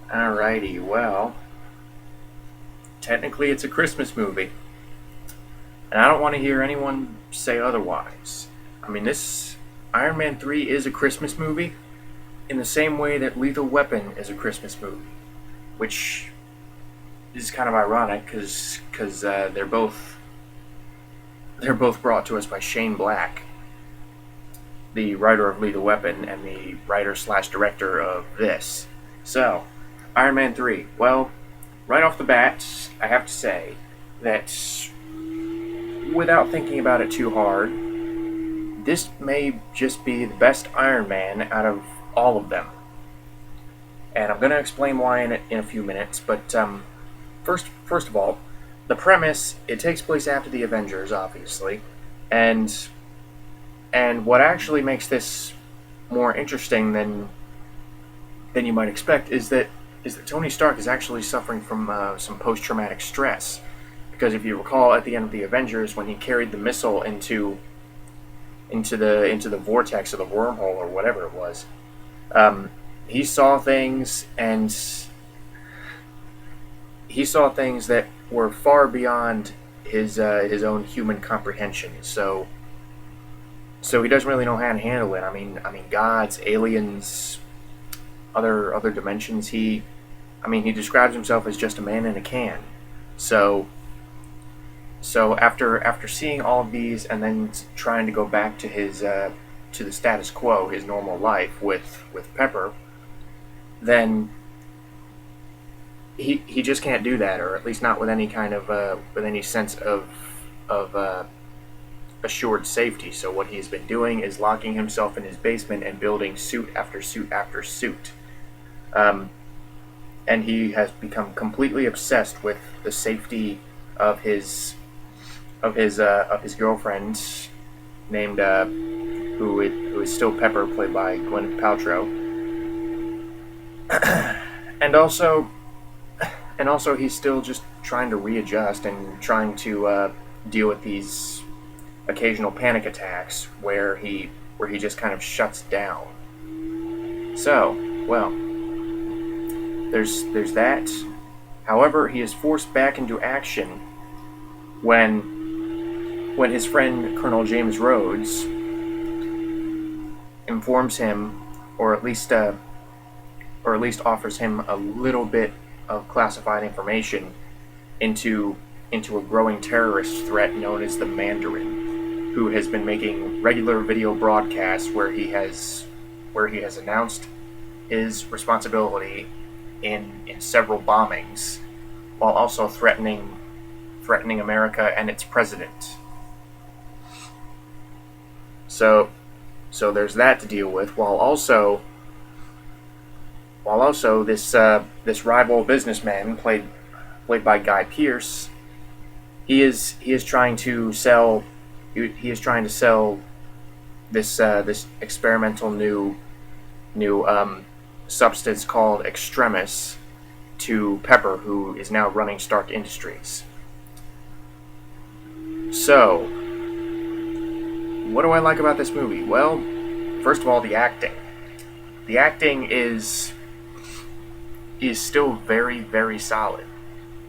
Alrighty, well, technically it's a Christmas movie, and I don't want to hear anyone say otherwise. I mean, this Iron Man 3 is a Christmas movie in the same way that Lethal Weapon is a Christmas movie, which is kind of ironic because they're both brought to us by Shane Black, the writer of Lethal Weapon and the writer slash director of this. So, Iron Man 3. Well, right off the bat, I have to say that without thinking about it too hard, this may just be the best Iron Man out of all of them. And I'm going to explain why in a few minutes, but first of all, the premise, it takes place after the Avengers, obviously, and what actually makes this more interesting than you might expect is that Tony Stark is actually suffering from some post-traumatic stress. Because if you recall, at the end of the Avengers, when he carried the missile into the vortex or the wormhole or whatever it was, he saw things, and he saw things that were far beyond his own human comprehension. So he doesn't really know how to handle it. I mean, gods, aliens, other dimensions. He describes himself as just a man in a can. So after seeing all of these and then trying to go back to his to the status quo, his normal life with Pepper, then he just can't do that, or at least not with any kind of with any sense of assured safety. So what he's been doing is locking himself in his basement and building suit after suit after suit. And he has become completely obsessed with the safety of his girlfriend, named who is still Pepper, played by Gwyneth Paltrow, and also he's still just trying to readjust and trying to deal with these occasional panic attacks where he just kind of shuts down. So, well, there's that. However, he is forced back into action when his friend Colonel James Rhodes informs him, or at least offers him a little bit of classified information into a growing terrorist threat known as the Mandarin, who has been making regular video broadcasts where he has announced his responsibility in several bombings, while also threatening America and its president. So there's that to deal with, while also this rival businessman, played by Guy Pearce, he is trying to sell this experimental new substance called Extremis to Pepper, who is now running Stark Industries. So, what do I like about this movie? Well, first of all, the acting. The acting is still very, very solid.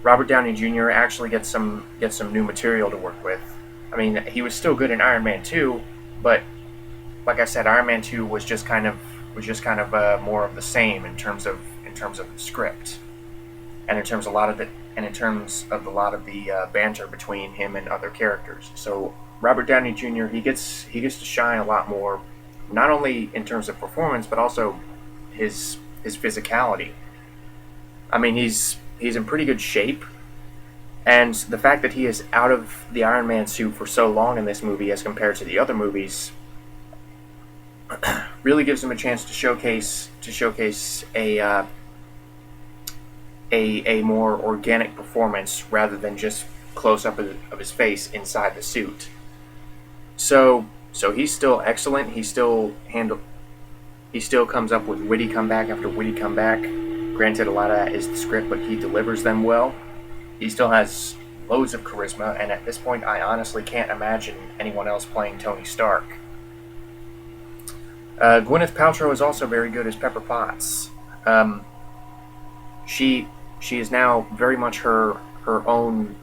Robert Downey Jr. actually gets some new material to work with. I mean, he was still good in Iron Man 2, but like I said, Iron Man 2 was just kind of more of the same in terms of the script, and in terms of a lot of the banter between him and other characters. So Robert Downey Jr. he gets to shine a lot more, not only in terms of performance but also his physicality. I mean, he's in pretty good shape, and the fact that he is out of the Iron Man suit for so long in this movie as compared to the other movies really gives him a chance to showcase a more organic performance rather than just close up of his face inside the suit. So he's still excellent. He still comes up with witty comeback after witty comeback. Granted, a lot of that is the script, but he delivers them well. He still has loads of charisma, and at this point, I honestly can't imagine anyone else playing Tony Stark. Gwyneth Paltrow is also very good as Pepper Potts. she is now very much her own.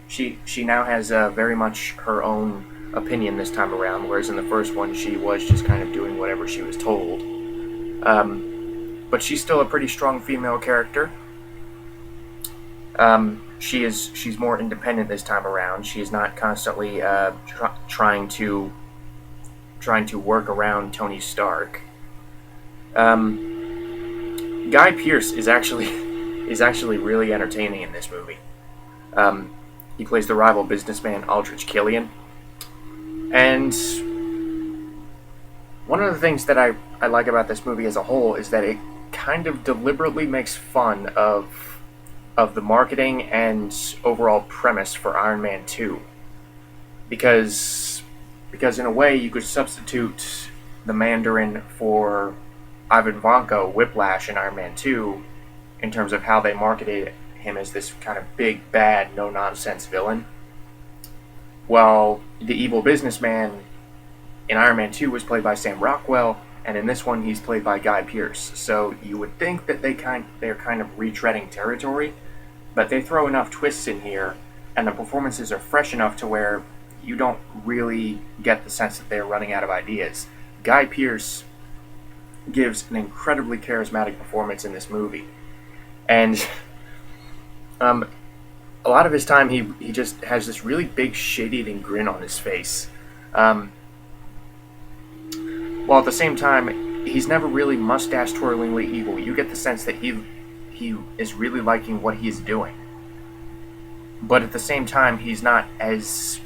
She now has very much her own opinion this time around, whereas in the first one she was just kind of doing whatever she was told. But she's still a pretty strong female character. She's more independent this time around. She is not constantly trying to work around Tony Stark. Guy Pearce is actually really entertaining in this movie. He plays the rival businessman Aldrich Killian, and one of the things that I like about this movie as a whole is that it kind of deliberately makes fun of the marketing and overall premise for Iron Man 2. Because in a way you could substitute the Mandarin for Ivan Vanko, Whiplash in Iron Man 2 in terms of how they marketed him as this kind of big, bad, no-nonsense villain. While the evil businessman in Iron Man 2 was played by Sam Rockwell, and in this one he's played by Guy Pearce. So you would think that they're kind of retreading territory, but they throw enough twists in here, and the performances are fresh enough to where you don't really get the sense that they're running out of ideas. Guy Pearce gives an incredibly charismatic performance in this movie, and a lot of his time he just has this really big shit-eating grin on his face. While at the same time, he's never really mustache-twirlingly evil. You get the sense that he is really liking what he's doing. But at the same time, he's not as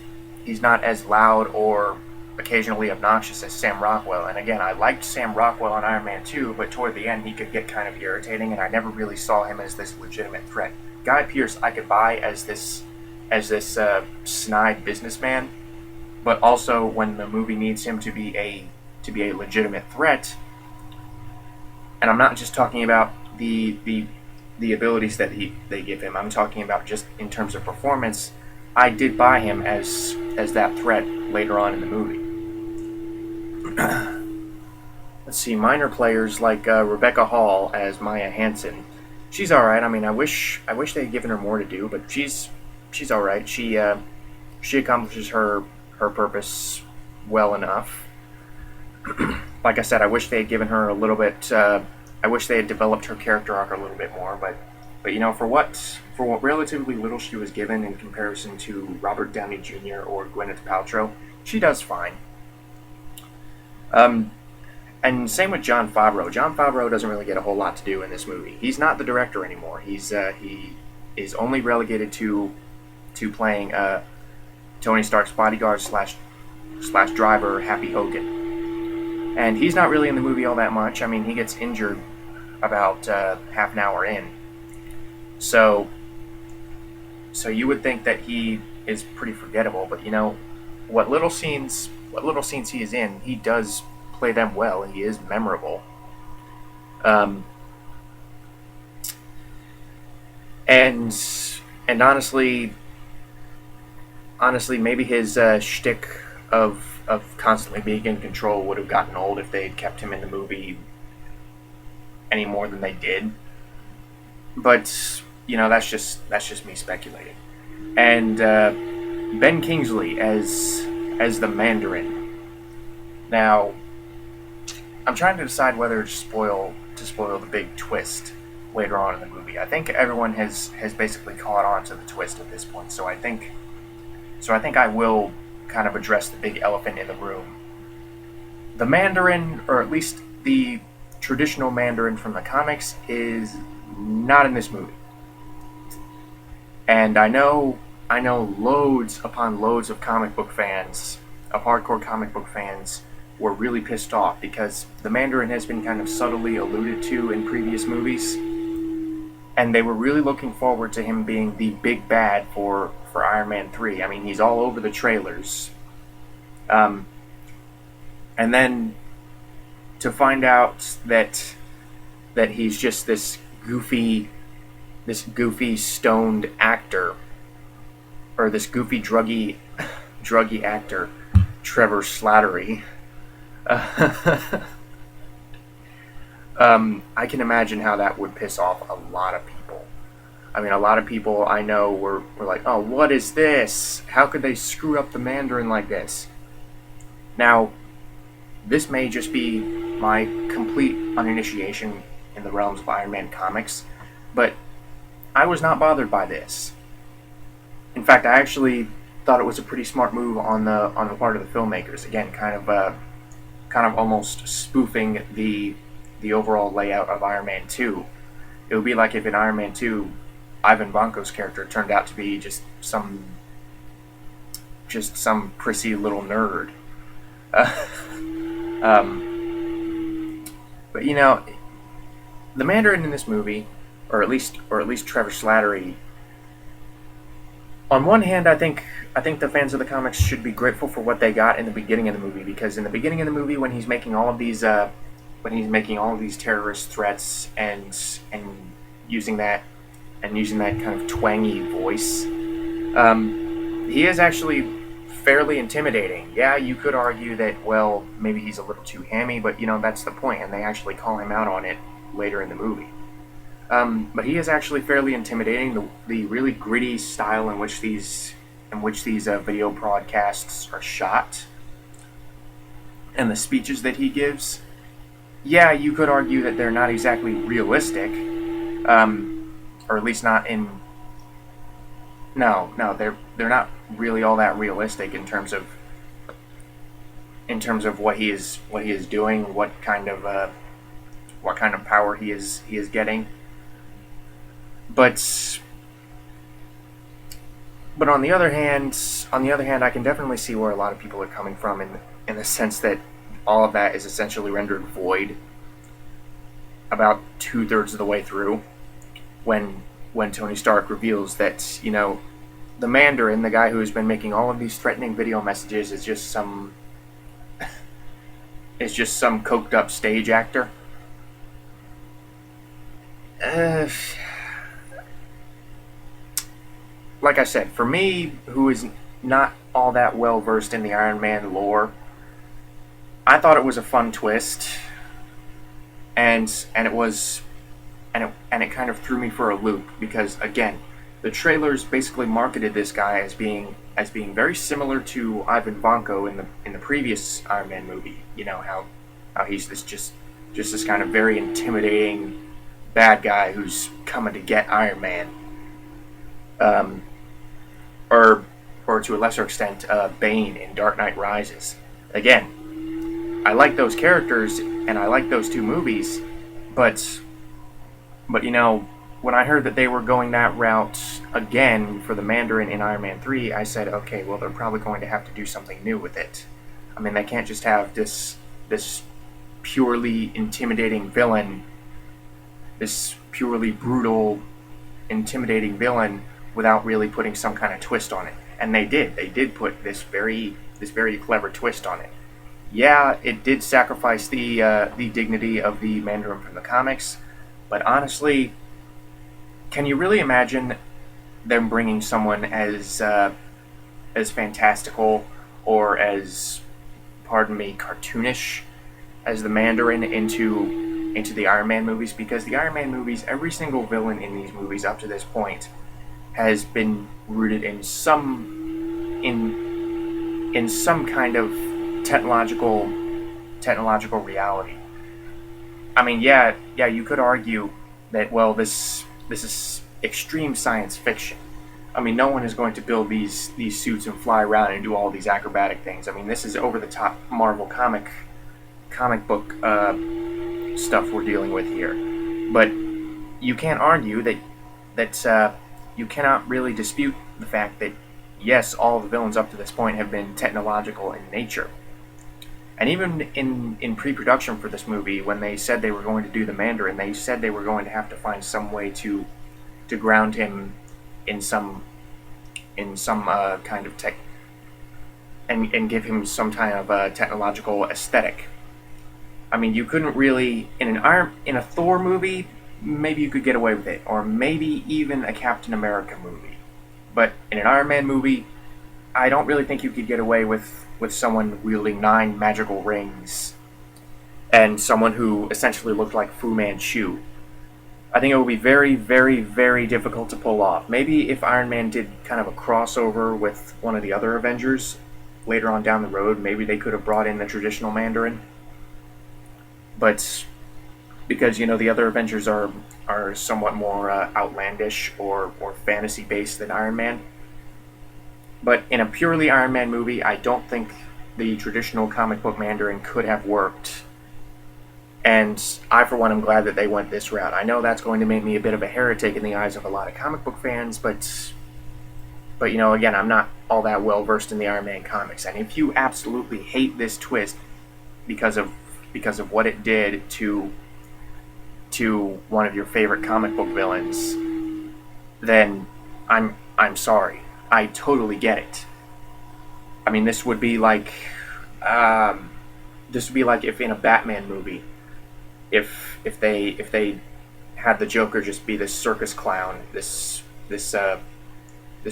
loud or occasionally obnoxious as Sam Rockwell. And again, I liked Sam Rockwell in Iron Man 2, but toward the end he could get kind of irritating, and I never really saw him as this legitimate threat. Guy Pearce I could buy as this snide businessman, but also when the movie needs him to be a legitimate threat. And I'm not just talking about the abilities that they give him. I'm talking about just in terms of performance. I did buy him as that threat later on in the movie. Let's see, minor players like Rebecca Hall as Maya Hansen. She's all right. I mean, I wish they had given her more to do, but she's all right. She accomplishes her purpose well enough. Like I said, I wish they had given her a little bit. I wish they had developed her character arc a little bit more. But you know, for what relatively little she was given in comparison to Robert Downey Jr. or Gwyneth Paltrow, she does fine. And same with Jon Favreau. Jon Favreau doesn't really get a whole lot to do in this movie. He's not the director anymore. He is only relegated to playing Tony Stark's bodyguard slash driver, Happy Hogan. And he's not really in the movie all that much. I mean, he gets injured about half an hour in. So you would think that he is pretty forgettable, but you know, what little scenes he is in, he does play them well, and he is memorable. And honestly, maybe his shtick of constantly being in control would have gotten old if they had kept him in the movie any more than they did. But you know, that's just me speculating. And Ben Kingsley as the Mandarin. Now, I'm trying to decide whether to spoil the big twist later on in the movie. I think everyone has basically caught on to the twist at this point. So I think I will kind of address the big elephant in the room. The Mandarin, or at least the traditional Mandarin from the comics, is not in this movie. And I know loads upon loads of hardcore comic book fans were really pissed off because the Mandarin has been kind of subtly alluded to in previous movies, and they were really looking forward to him being the big bad for Iron Man 3. I mean, he's all over the trailers. And then to find out that he's just this goofy stoned actor, or this goofy druggy actor, Trevor Slattery. I can imagine how that would piss off a lot of people. I mean, a lot of people I know were like, oh, what is this? How could they screw up the Mandarin like this? Now, this may just be my complete uninitiation in the realms of Iron Man comics, but I was not bothered by this. In fact, I actually thought it was a pretty smart move on the part of the filmmakers. Again, kind of almost spoofing the overall layout of Iron Man 2. It would be like if in Iron Man 2, Ivan Vanko's character turned out to be just some prissy little nerd. But you know, the Mandarin in this movie, or at least Trevor Slattery. On one hand, I think the fans of the comics should be grateful for what they got in the beginning of the movie, because in the beginning of the movie, when he's making all of these terrorist threats and using that kind of twangy voice, he is actually fairly intimidating. Yeah, you could argue that, well, maybe he's a little too hammy, but you know, that's the point, and they actually call him out on it later in the movie. But he is actually fairly intimidating. The really gritty style in which these video broadcasts are shot, and the speeches that he gives, yeah, you could argue that they're not exactly realistic, or at least not in. No, they're not really all that realistic in terms of what he is doing, what kind of power he is getting. But on the other hand, I can definitely see where a lot of people are coming from in the sense that all of that is essentially rendered void about 2/3 of the way through, when Tony Stark reveals that, you know, the Mandarin, the guy who has been making all of these threatening video messages, is just some coked up stage actor. Like I said, for me, who is not all that well versed in the Iron Man lore, I thought it was a fun twist, and it kind of threw me for a loop, because again, the trailers basically marketed this guy as being very similar to Ivan Vanko in the previous Iron Man movie. You know how he's just this kind of very intimidating bad guy who's coming to get Iron Man. Or to a lesser extent, Bane in Dark Knight Rises. Again, I like those characters and I like those two movies, but you know, when I heard that they were going that route again for the Mandarin in Iron Man 3, I said, okay, well, they're probably going to have to do something new with it. I mean, they can't just have this purely intimidating villain, this purely brutal, intimidating villain, without really putting some kind of twist on it. And they did. They did put this very clever twist on it. Yeah, it did sacrifice the dignity of the Mandarin from the comics, but honestly, can you really imagine them bringing someone as fantastical or as, pardon me, cartoonish as the Mandarin into the Iron Man movies? Because the Iron Man movies, every single villain in these movies up to this point has been rooted in some kind of technological reality. I mean, yeah, you could argue that, well, this is extreme science fiction. I mean, no one is going to build these suits and fly around and do all these acrobatic things. I mean, this is over the top Marvel comic book stuff we're dealing with here. But you can't argue that you cannot really dispute the fact that, yes, all the villains up to this point have been technological in nature. And even in pre-production for this movie, when they said they were going to do the Mandarin, they said they were going to have to find some way to ground him in some kind of tech, and give him some kind of technological aesthetic. I mean, you couldn't really in a Thor movie, maybe you could get away with it, or maybe even a Captain America movie. But in an Iron Man movie, I don't really think you could get away with someone wielding 9 magical rings and someone who essentially looked like Fu Manchu. I think it would be very, very, very difficult to pull off. Maybe if Iron Man did kind of a crossover with one of the other Avengers later on down the road, maybe they could have brought in the traditional Mandarin. But because the other Avengers are somewhat more outlandish or fantasy based than Iron Man. But in a purely Iron Man movie, I don't think the traditional comic book Mandarin could have worked. And I, for one, am glad that they went this route. I know that's going to make me a bit of a heretic in the eyes of a lot of comic book fans, but again, I'm not all that well versed in the Iron Man comics. And if you absolutely hate this twist because of what it did to one of your favorite comic book villains, then I'm sorry. I totally get it. I mean, this would be like if in a Batman movie, if they had the Joker just be this circus clown, this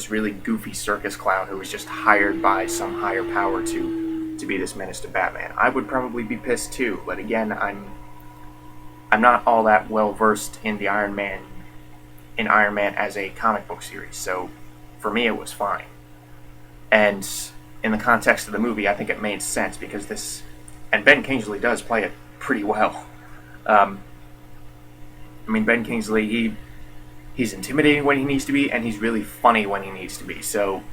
really goofy circus clown who was just hired by some higher power to be this menace to Batman. I would probably be pissed too, but again, I'm not all that well versed in the Iron Man as a comic book series, so for me it was fine. And in the context of the movie, I think it made sense because and Ben Kingsley does play it pretty well. I mean, Ben Kingsley, he's intimidating when he needs to be, and he's really funny when he needs to be. So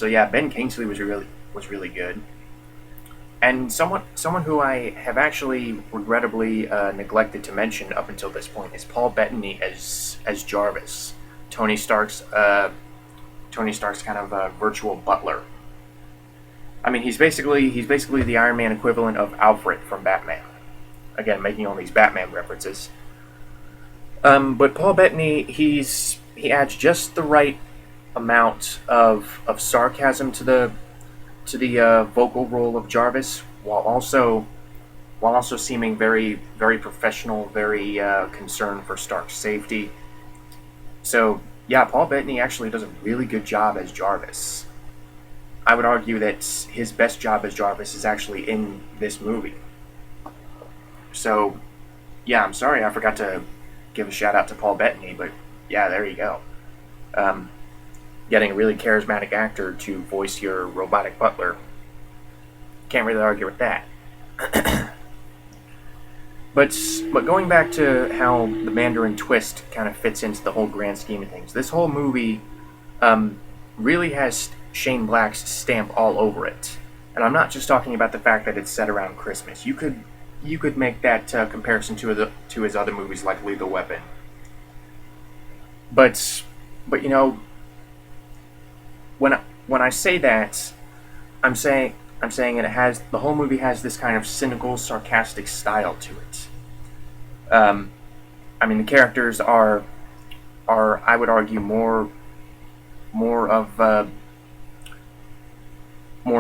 yeah, Ben Kingsley was really good. And someone who I have actually regrettably neglected to mention up until this point is Paul Bettany as Jarvis, Tony Stark's kind of virtual butler. I mean, he's basically the Iron Man equivalent of Alfred from Batman. Again, making all these Batman references. But Paul Bettany, he adds just the right amount of sarcasm to the vocal role of Jarvis, while also seeming very, very professional, very concerned for Stark's safety. So yeah, Paul Bettany actually does a really good job as Jarvis. I would argue that his best job as Jarvis is actually in this movie. So yeah, I'm sorry I forgot to give a shout out to Paul Bettany, but yeah, there you go. Getting a really charismatic actor to voice your robotic butler. Can't really argue with that. But going back to how the Mandarin twist kind of fits into the whole grand scheme of things, this whole movie really has Shane Black's stamp all over it. And I'm not just talking about the fact that it's set around Christmas. You could make that comparison to his other movies like Lethal Weapon. But when I say that, I'm saying the whole movie has this kind of cynical, sarcastic style to it. I mean, the characters are I would argue more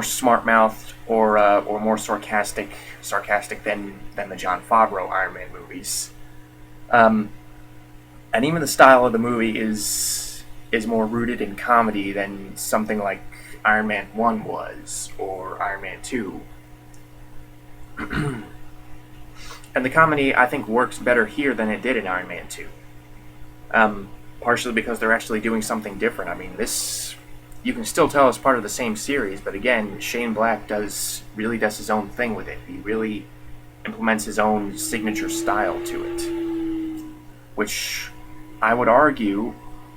smart-mouthed or more sarcastic than the Jon Favreau Iron Man movies. And even the style of the movie is more rooted in comedy than something like Iron Man 1 was, or Iron Man 2. And the comedy, I think, works better here than it did in Iron Man 2. Partially because they're actually doing something different. I mean, this, you can still tell it's part of the same series, but again, Shane Black really does his own thing with it. He really implements his own signature style to it, which I would argue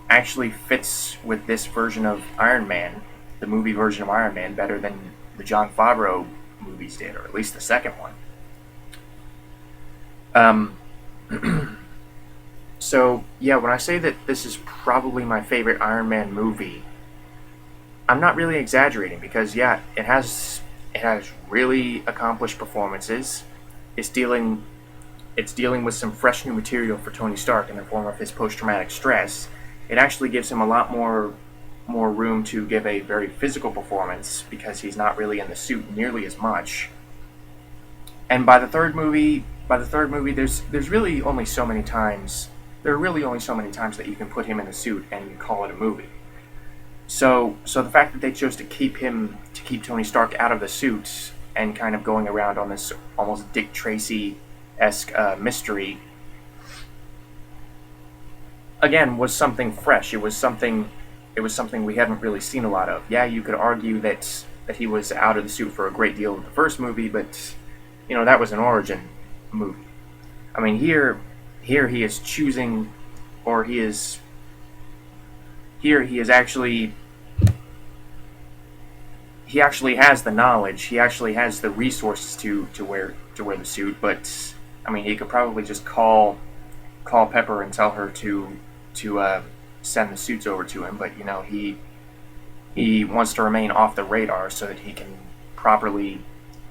actually fits with this version of Iron Man, the movie version of Iron Man, better than the Jon Favreau movies did, or at least the second one. So, yeah, when I say that this is probably my favorite Iron Man movie, I'm not really exaggerating, because, yeah, it has really accomplished performances. It's dealing with some fresh new material for Tony Stark in the form of his post-traumatic stress. It actually gives him a lot more room to give a very physical performance, because he's not really in the suit nearly as much. And by the third movie, there's really only so many times. There are really only so many times that you can put him in a suit and call it a movie. So the fact that they chose to keep Tony Stark out of the suit and kind of going around on this almost Dick Tracy-esque mystery, again, was something fresh. It was something we haven't really seen a lot of. Yeah, you could argue that he was out of the suit for a great deal of the first movie, but that was an origin movie. I mean, here he is choosing, or he is actually. He actually has the knowledge. He actually has the resources to wear the suit. But I mean, he could probably just call Pepper and tell her to send the suits over to him. But he wants to remain off the radar so that he can properly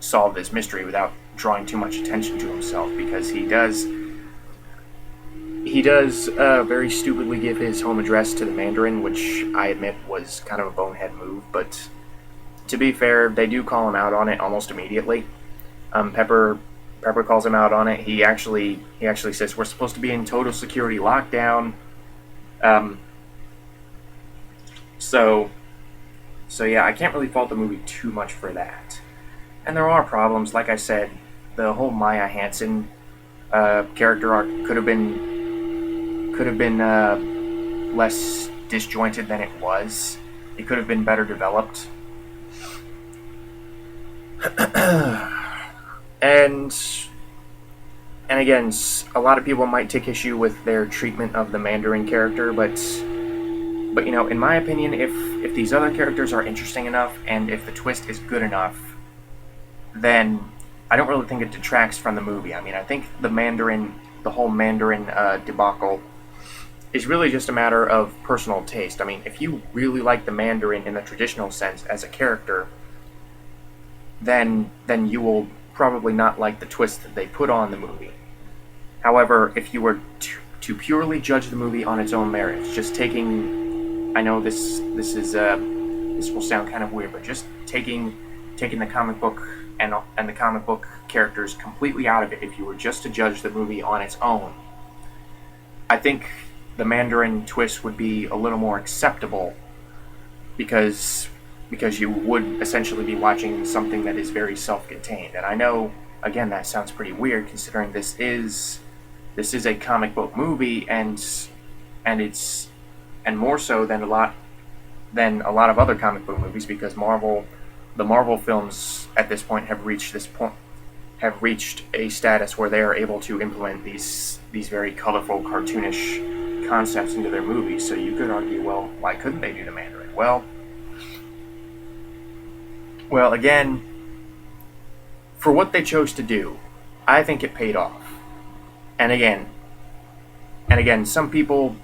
solve this mystery without drawing too much attention to himself, because he does very stupidly give his home address to the Mandarin, which I admit was kind of a bonehead move. But to be fair, they do call him out on it almost immediately. Pepper calls him out on it. He actually says, we're supposed to be in total security lockdown. So yeah, I can't really fault the movie too much for that. And there are problems. Like I said, the whole Maya Hansen character arc could have been less disjointed than it was. It could have been better developed. And again, a lot of people might take issue with their treatment of the Mandarin character, but in my opinion, if these other characters are interesting enough and if the twist is good enough, then I don't really think it detracts from the movie. I mean, I think the whole Mandarin debacle is really just a matter of personal taste. I mean, if you really like the Mandarin in the traditional sense as a character, then you will probably not like the twist that they put on the movie. However, if you were to purely judge the movie on its own merits, just taking, I know this will sound kind of weird, but just taking the comic book and the comic book characters completely out of it, if you were just to judge the movie on its own, I think the Mandarin twist would be a little more acceptable, because you would essentially be watching something that is very self-contained. And I know, again, that sounds pretty weird considering this is a comic book movie, and more so than a lot of other comic book movies, because the Marvel films at this point have reached a status where they are able to implement these very colorful, cartoonish concepts into their movies. So you could argue, well, why couldn't they do the Mandarin? Well, again, for what they chose to do, I think it paid off. And again, some people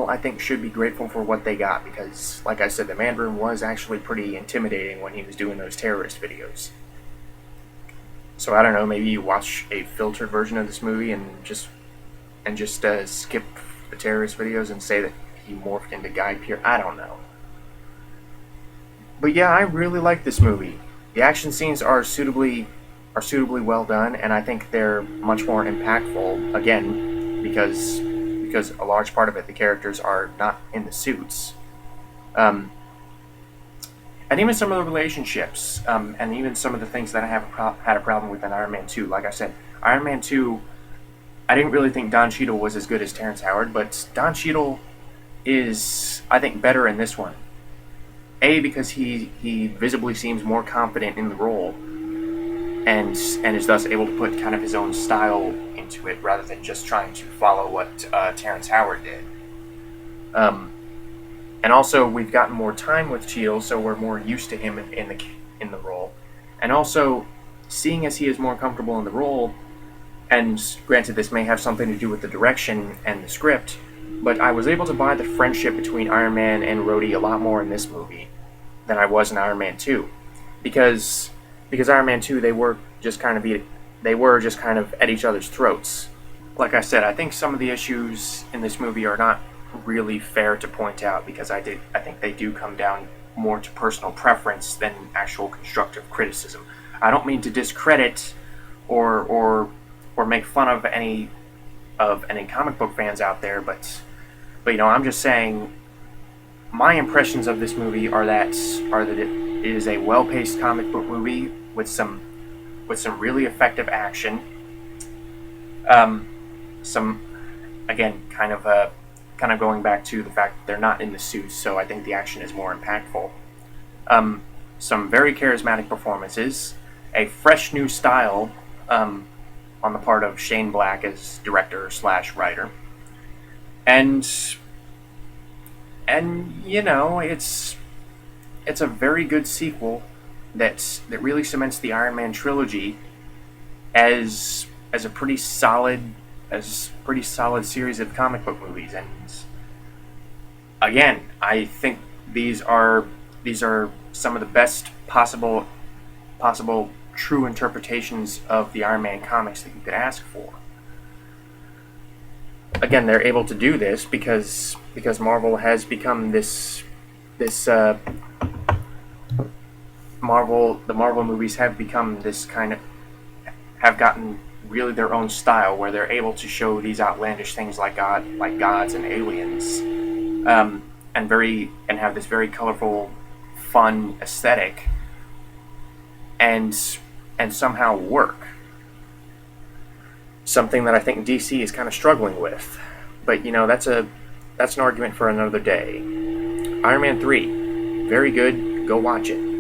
I think should be grateful for what they got, because, like I said, the Mandarin was actually pretty intimidating when he was doing those terrorist videos. So I don't know, maybe you watch a filtered version of this movie and just skip the terrorist videos and say that he morphed into Guy Pearce. I don't know. But yeah, I really like this movie. The action scenes are suitably well done, and I think they're much more impactful, again, because a large part of it, the characters are not in the suits. And even some of the relationships, and even some of the things that I had a problem with in Iron Man 2. Like I said, Iron Man 2, I didn't really think Don Cheadle was as good as Terrence Howard, but Don Cheadle is, I think, better in this one. A, because he visibly seems more confident in the role, and is thus able to put kind of his own style into it, rather than just trying to follow what Terrence Howard did. And also, we've gotten more time with Cheadle, so we're more used to him in the role. And also, seeing as he is more comfortable in the role, and granted this may have something to do with the direction and the script, but I was able to buy the friendship between Iron Man and Rhodey a lot more in this movie than I was in Iron Man 2. Because Iron Man 2, they were just kind of at each other's throats. Like I said, I think some of the issues in this movie are not really fair to point out, because I think they do come down more to personal preference than actual constructive criticism. I don't mean to discredit or make fun of any comic book fans out there, but I'm just saying my impressions of this movie are that it is a well-paced comic book movie with some with some really effective action. Some, again, kind of going back to the fact that they're not in the suits, so I think the action is more impactful. Some very charismatic performances, a fresh new style on the part of Shane Black as director slash writer, and you know, it's a very good sequel that really cements the Iron Man trilogy as a pretty solid series of comic book movies. And again, I think these are some of the best possible true interpretations of the Iron Man comics that you could ask for. Again, they're able to do this because Marvel has become this the Marvel movies have become this kind of, have gotten really their own style, where they're able to show these outlandish things like gods and aliens, and have this very colorful, fun aesthetic, and somehow work. Something that I think DC is kind of struggling with, but you know, that's an argument for another day. Iron Man 3, very good. Go watch it.